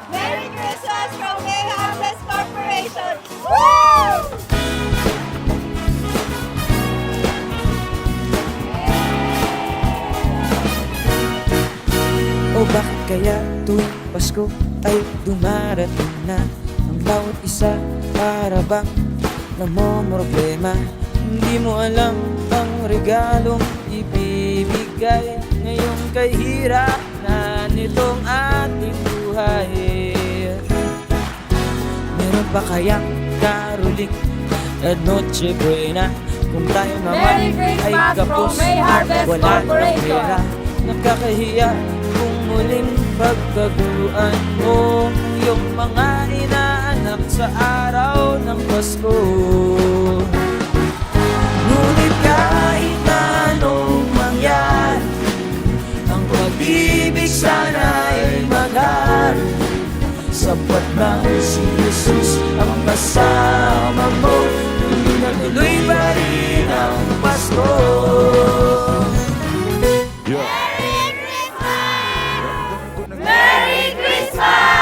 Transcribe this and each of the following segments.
Merry Christmas from May Harvest Corporation! Woo! O bakit kaya tuwing Pasko ay dumarating na ang bawat isa para bang namomroblema? Hindi mo alam ang regalong ibibigay ngayong kahirap na nitong ating buhay. Meron pa kayang karuling at Noche Buena kung tayo naman Merry Christmas ay from kapos May at Harvest wala ng Corporation. pera? Nakakahiya kung muling pagkaguan mo ang iyong mga inaanak sa araw ng Pasko. Ngunit kahit anong mangyari, ang pag-ibig sana'y maghari. Sapat na si Jesus ang kasama mo, hindi na tuloy pa rin ang Pasko. Merry Christmas!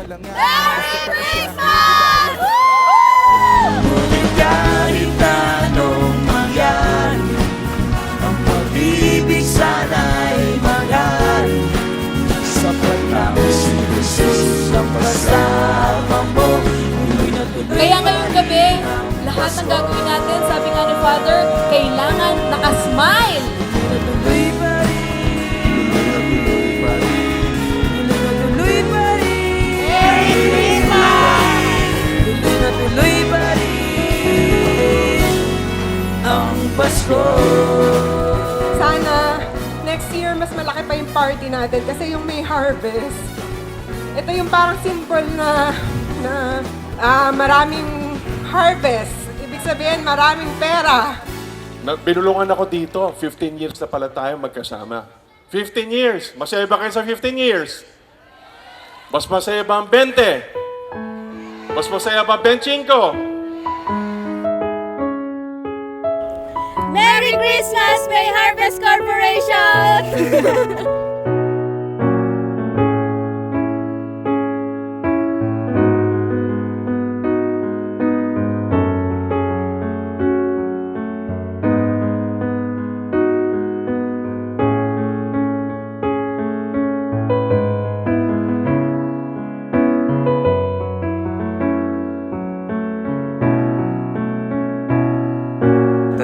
Merry Christmas! Ngunit kahit anong mangyari, ang pag-ibig sana'y maghari. Sapat na si Jesus ang kasama mo, hindi na tuloy. Kaya ngayong gabi, lahat ng gagawin natin, sabi nga ni Father, kailangan nakasmile. Tuloy pa rin, tuloy pa rin, Merry Christmas! tuloy pa rin ang Pasko. Sana next year mas malaki pa yung party natin kasi yung May Harvest. Ito yung parang symbol na maraming harvest. Ibig sabihin maraming pera. Binulungan ako dito. 15 years na pala tayo magkasama. 15 years. Masaya ba kayo sa 15 years? Mas masaya ba ang 20? Mas masaya ba ang 25? Merry Christmas, May Harvest Corporation!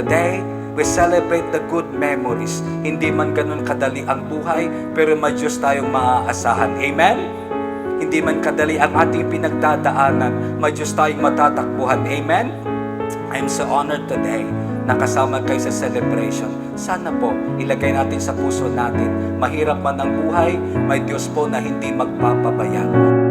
Today, we celebrate the good memories. Hindi man ganun kadali ang buhay, pero may Diyos tayong maaasahan. Amen? Hindi man kadali ang ating pinagdadaanan, may Diyos tayong matatakbuhan. Amen? I'm so honored today na kasama kayo sa celebration. Sana po, ilagay natin sa puso natin, mahirap man ang buhay, may Diyos po na hindi magpapabayaan.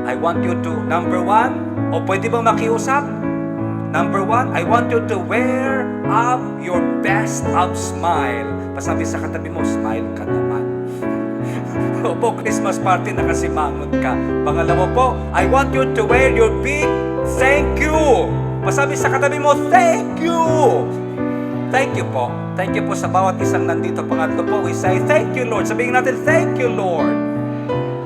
I want you to, number one, o pwede bang makiusap? Number one, I want you to wear up your best up smile. Pasabi sa katabi mo, smile ka naman. Opo, Christmas party, nakasimangot ka. Pangalawa po, I want you to wear your big thank you. Pasabi sa katabi mo, thank you. Thank you po. Thank you po sa bawat isang nandito. Pangatlo po, we say, thank you, Lord. Sabihin natin, thank you, Lord.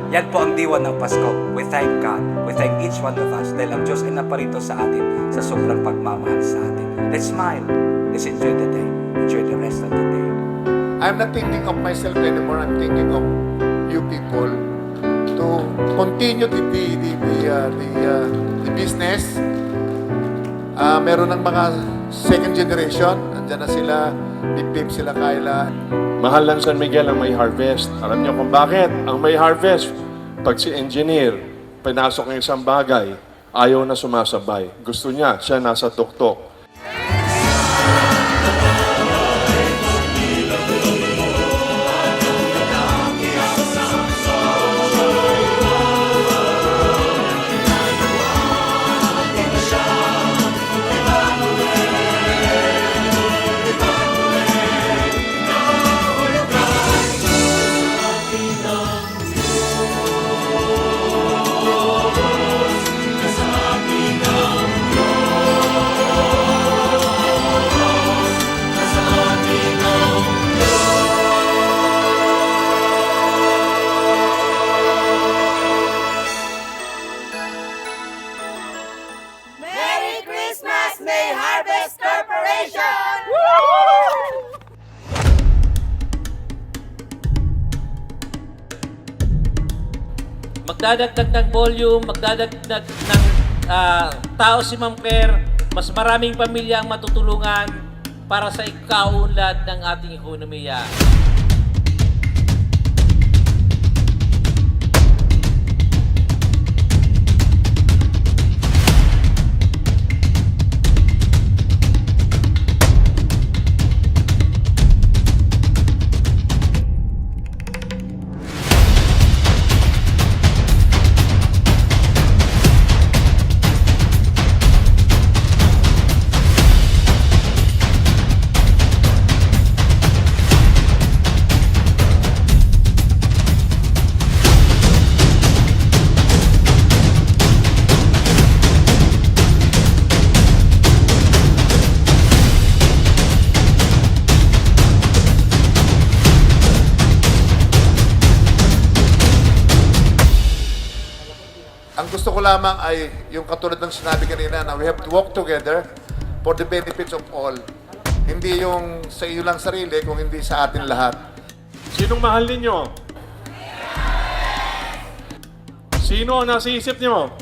Yan po ang diwa ng Pasko. We thank God. We thank each one of us. Dahil ang Diyos ay naparito sa atin sa sobrang pagmamahal sa atin. Let's smile. Let's enjoy the day. Enjoy the rest of the day. I'm not thinking of myself anymore. I'm thinking of you people to continue the business. Meron ng mga second generation. Andiyan na sila, Pip, sila Kyla. Mahal ng San Miguel ang May Harvest. Alam niyo kung bakit? Ang May Harvest, pag si engineer, pinasok ng isang bagay, ayaw na sumasabay. Gusto niya, siya nasa tuktok. magdadagdag ng volume, magdadagdag ng tao si Ma'am Claire, mas maraming pamilya ang matutulungan para sa ikaunlad ng ating ekonomiya. Ang gusto ko lamang ay yung katulad ng sinabi kanina na we have to work together for the benefits of all. Hindi yung sa iyo lang sarili, kung hindi sa atin lahat. Sinong mahal ninyo? Sino ang nasa isip nyo?